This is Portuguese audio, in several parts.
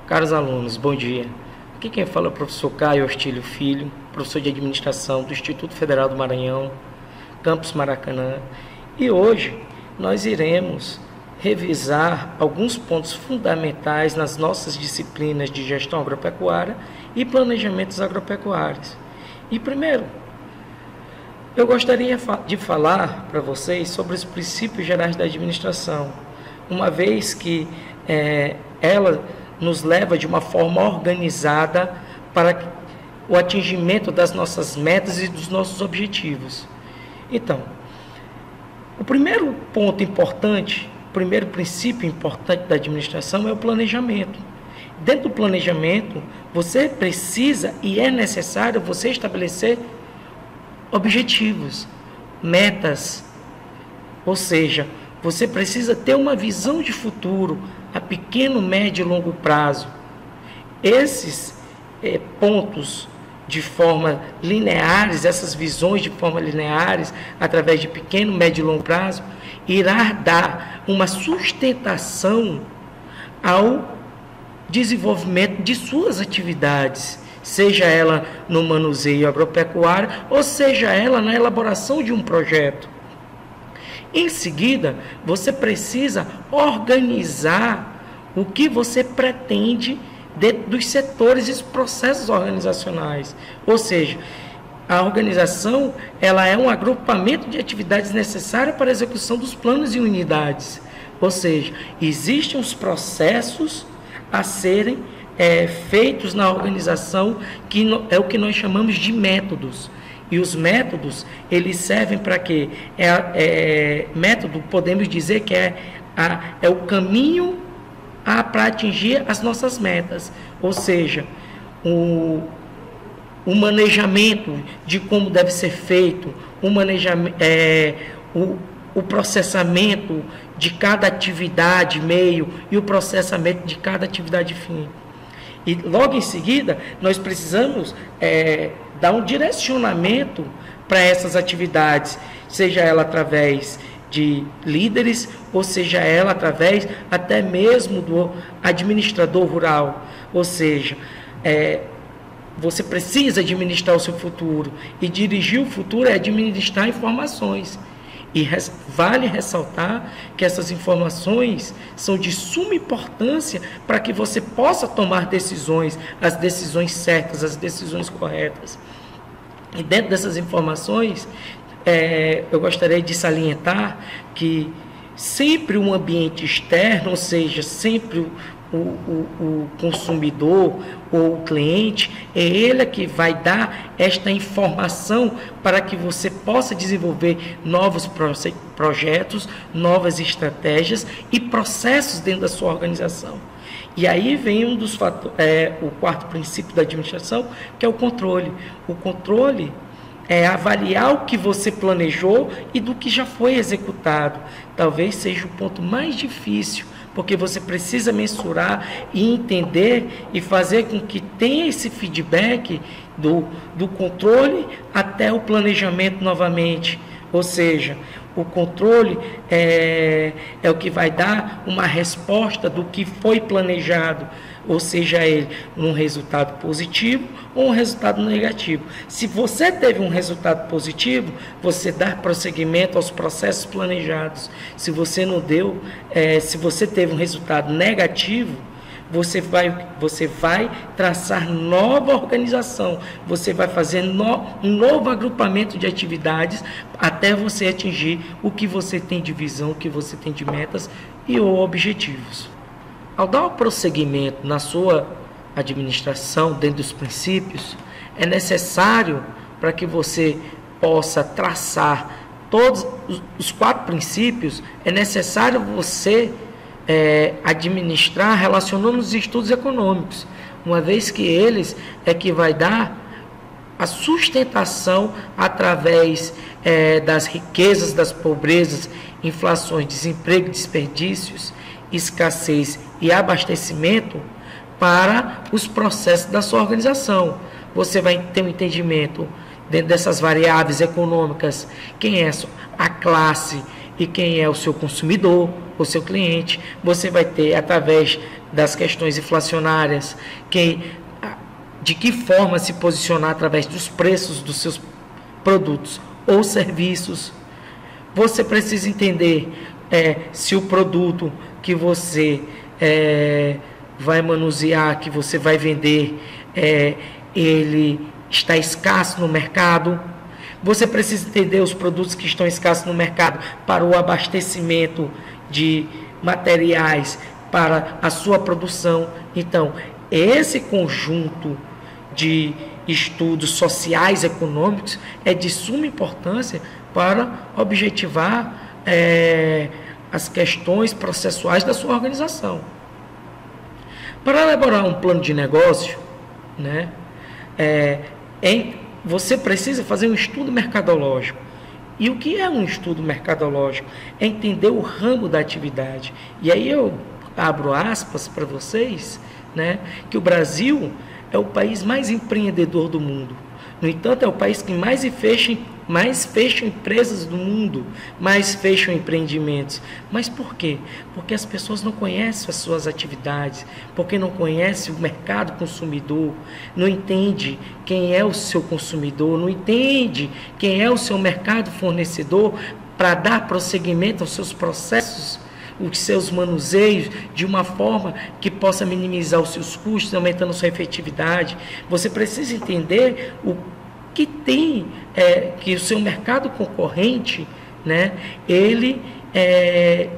Caros alunos, bom dia. Aqui quem fala é o professor Caio Ostílio Filho, professor de Administração do Instituto Federal do Maranhão, Campus Maracanã. E hoje nós iremos revisar alguns pontos fundamentais nas nossas disciplinas de gestão agropecuária e planejamentos agropecuários. E primeiro, eu gostaria de falar para vocês sobre os princípios gerais da administração, uma vez que ela nos leva de uma forma organizada para o atingimento das nossas metas e dos nossos objetivos. Então, o primeiro ponto importante, o primeiro princípio importante da administração é o planejamento. Dentro do planejamento, você precisa e é necessário você estabelecer objetivos, metas, ou seja, você precisa ter uma visão de futuro a pequeno, médio e longo prazo. Esses pontos de forma lineares, essas visões de forma lineares, através de pequeno, médio e longo prazo, irá dar uma sustentação ao desenvolvimento de suas atividades, seja ela no manuseio agropecuário ou seja ela na elaboração de um projeto. Em seguida, você precisa organizar o que você pretende dentro dos setores e processos organizacionais. Ou seja, a organização ela é um agrupamento de atividades necessárias para a execução dos planos e unidades. Ou seja, existem os processos a serem feitos na organização, que é o que nós chamamos de métodos. E os métodos, eles servem para quê? Método, podemos dizer que é o caminho para atingir as nossas metas. Ou seja, o manejamento de como deve ser feito, o processamento de cada atividade meio e o processamento de cada atividade fim. E logo em seguida, nós precisamos dar um direcionamento para essas atividades, seja ela através de líderes, ou seja ela através até mesmo do administrador rural. Ou seja, você precisa administrar o seu futuro, e dirigir o futuro é administrar informações. E vale ressaltar que essas informações são de suma importância para que você possa tomar decisões, as decisões certas, as decisões corretas. E dentro dessas informações, eu gostaria de salientar que sempre um ambiente externo, ou seja, sempre o consumidor ou o cliente, é ele que vai dar esta informação para que você possa desenvolver novos projetos, novas estratégias e processos dentro da sua organização. E aí vem um dos o quarto princípio da administração, que é o controle. O controle é avaliar o que você planejou e do que já foi executado. Talvez seja o ponto mais difícil, porque você precisa mensurar e entender e fazer com que tenha esse feedback do controle até o planejamento novamente. Ou seja, o controle é o que vai dar uma resposta do que foi planejado, ou seja, ele um resultado positivo ou um resultado negativo. Se você teve um resultado positivo, você dá prosseguimento aos processos planejados. Se você não deu, se você teve um resultado negativo, você vai traçar nova organização, você vai fazer um novo agrupamento de atividades até você atingir o que você tem de visão, o que você tem de metas e objetivos. Ao dar o prosseguimento na sua administração, dentro dos princípios, é necessário para que você possa traçar todos os quatro princípios, é necessário você administrar relacionando os estudos econômicos, uma vez que eles é que vai dar a sustentação através das riquezas, das pobrezas, inflações, desemprego, desperdícios, escassez e abastecimento para os processos da sua organização. Você vai ter um entendimento dentro dessas variáveis econômicas, quem é a classe e quem é o seu consumidor, o seu cliente. Você vai ter, através das questões inflacionárias, de que forma se posicionar através dos preços dos seus produtos ou serviços. Você precisa entender se o produto que você vai manusear, que você vai vender, ele está escasso no mercado. Você precisa entender os produtos que estão escassos no mercado para o abastecimento de materiais para a sua produção. Então, esse conjunto de estudos sociais e econômicos é de suma importância para objetivar as questões processuais da sua organização. Para elaborar um plano de negócio, né, você precisa fazer um estudo mercadológico. E o que é um estudo mercadológico? É entender o ramo da atividade. E aí eu abro aspas para vocês, né, que o Brasil é o país mais empreendedor do mundo. No entanto, é o país que mais fecha empresas do mundo, mais fecham empreendimentos. Mas por quê? Porque as pessoas não conhecem as suas atividades, porque não conhecem o mercado consumidor, não entende quem é o seu consumidor, não entende quem é o seu mercado fornecedor para dar prosseguimento aos seus processos, os seus manuseios, de uma forma que possa minimizar os seus custos, aumentando a sua efetividade. Você precisa entender o que tem, que o seu mercado concorrente, né,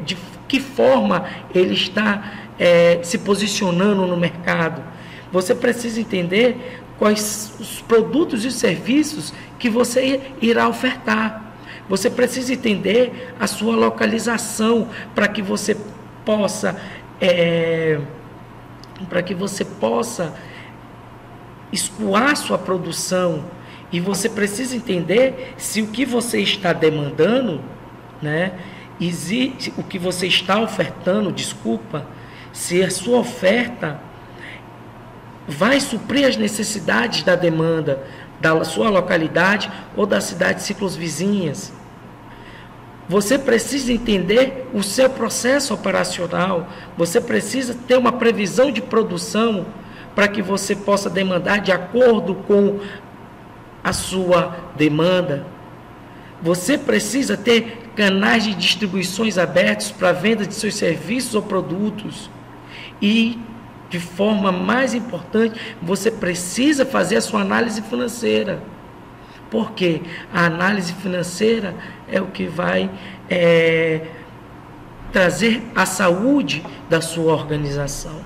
de que forma ele está se posicionando no mercado. Você precisa entender quais os produtos e serviços que você irá ofertar. Você precisa entender a sua localização para que você possa escoar sua produção. E você precisa entender se o que você está demandando, né, o que você está ofertando, se a sua oferta vai suprir as necessidades da demanda da sua localidade ou das cidades ciclovizinhas. Você precisa entender o seu processo operacional, você precisa ter uma previsão de produção para que você possa demandar de acordo com a sua demanda. Você precisa ter canais de distribuições abertos para a venda de seus serviços ou produtos. E, de forma mais importante, você precisa fazer a sua análise financeira. Porque a análise financeira é o que vai trazer a saúde da sua organização.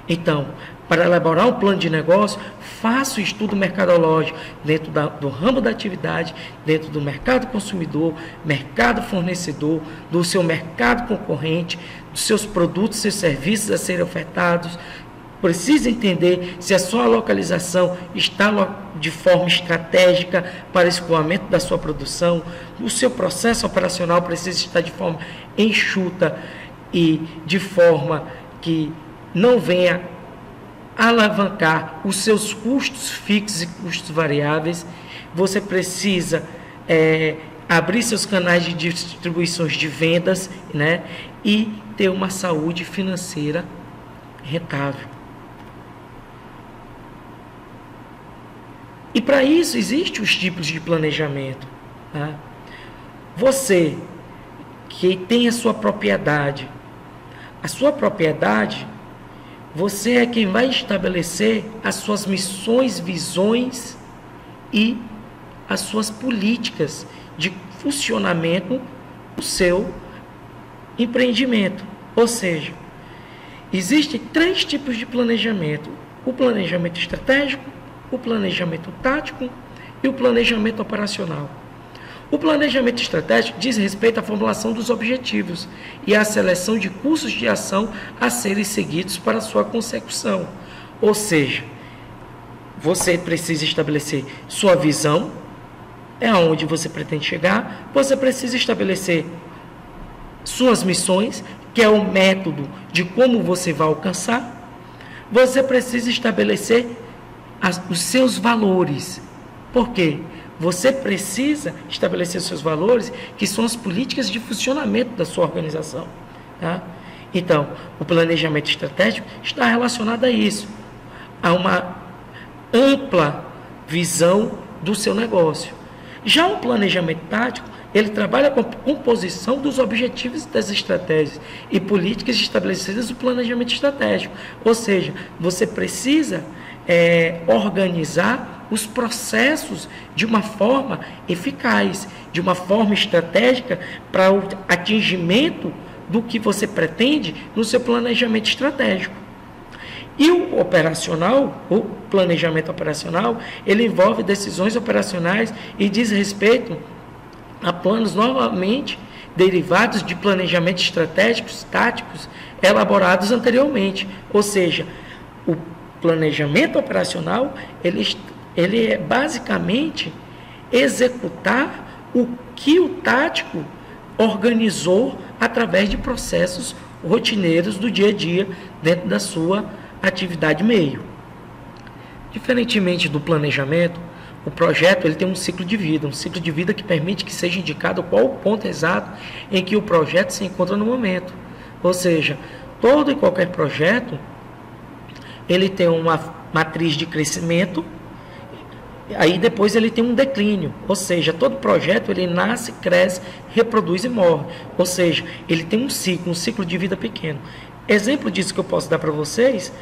Então, para elaborar um plano de negócio, faça o estudo mercadológico dentro do ramo da atividade, dentro do mercado consumidor, mercado fornecedor, do seu mercado concorrente, dos seus produtos, seus serviços a serem ofertados. Precisa entender se a sua localização está de forma estratégica para escoamento da sua produção. O seu processo operacional precisa estar de forma enxuta e de forma que não venha alavancar os seus custos fixos e custos variáveis. Você precisa abrir seus canais de distribuições de vendas, né, e ter uma saúde financeira rentável. E para isso existem os tipos de planejamento. Tá? Você que tem a sua propriedade, você é quem vai estabelecer as suas missões, visões e as suas políticas de funcionamento do seu empreendimento. Ou seja, existem 3 tipos de planejamento: o planejamento estratégico, o planejamento tático e o planejamento operacional. O planejamento estratégico diz respeito à formulação dos objetivos e à seleção de cursos de ação a serem seguidos para sua consecução. Ou seja, você precisa estabelecer sua visão, aonde você pretende chegar, você precisa estabelecer suas missões, que é o método de como você vai alcançar, você precisa estabelecer os seus valores. Por quê? Você precisa estabelecer os seus valores, que são as políticas de funcionamento da sua organização. Tá? Então, o planejamento estratégico está relacionado a isso, a uma ampla visão do seu negócio. Já o planejamento tático, ele trabalha com a composição dos objetivos das estratégias e políticas estabelecidas no planejamento estratégico. Ou seja, você precisa organizar os processos de uma forma eficaz, de uma forma estratégica para o atingimento do que você pretende no seu planejamento estratégico. E o operacional, o planejamento operacional, ele envolve decisões operacionais e diz respeito a planos novamente derivados de planejamentos estratégicos, táticos, elaborados anteriormente. Ou seja, o planejamento operacional, ele é basicamente executar o que o tático organizou através de processos rotineiros do dia a dia dentro da sua atividade meio. Diferentemente do planejamento, o projeto ele tem um ciclo de vida que permite que seja indicado qual o ponto exato em que o projeto se encontra no momento. Ou seja, todo e qualquer projeto ele tem uma matriz de crescimento, aí depois ele tem um declínio, ou seja, todo projeto ele nasce, cresce, reproduz e morre, ou seja, ele tem um ciclo de vida pequeno. Exemplo disso que eu posso dar para vocês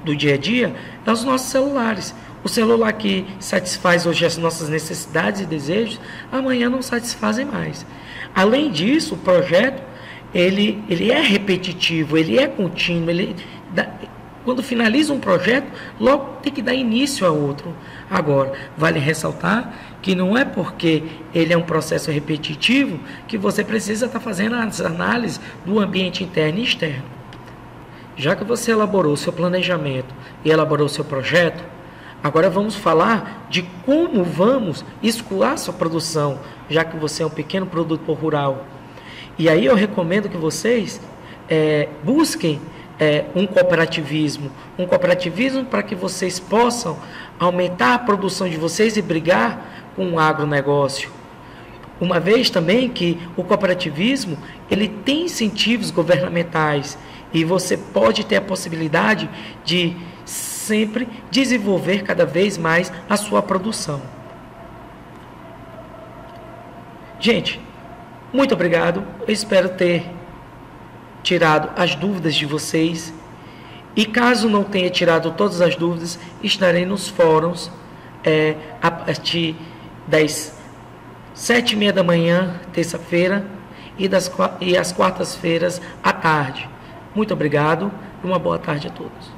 do dia a dia é os nossos celulares. O celular que satisfaz hoje as nossas necessidades e desejos, amanhã não satisfazem mais. Além disso, o projeto ele é repetitivo, ele é contínuo, quando finaliza um projeto, logo tem que dar início a outro. Agora, vale ressaltar que não é porque ele é um processo repetitivo que você precisa estar fazendo as análises do ambiente interno e externo. Já que você elaborou o seu planejamento e elaborou o seu projeto, agora vamos falar de como vamos escoar sua produção, já que você é um pequeno produtor rural. E aí eu recomendo que vocês busquem um cooperativismo para que vocês possam aumentar a produção de vocês e brigar com o agronegócio. Uma vez também que o cooperativismo ele tem incentivos governamentais e você pode ter a possibilidade de sempre desenvolver cada vez mais a sua produção. Gente, muito obrigado. Eu espero ter tirado as dúvidas de vocês. E caso não tenha tirado todas as dúvidas, estarei nos fóruns a partir das 7h30 da manhã, terça-feira, e às quartas-feiras à tarde. Muito obrigado e uma boa tarde a todos.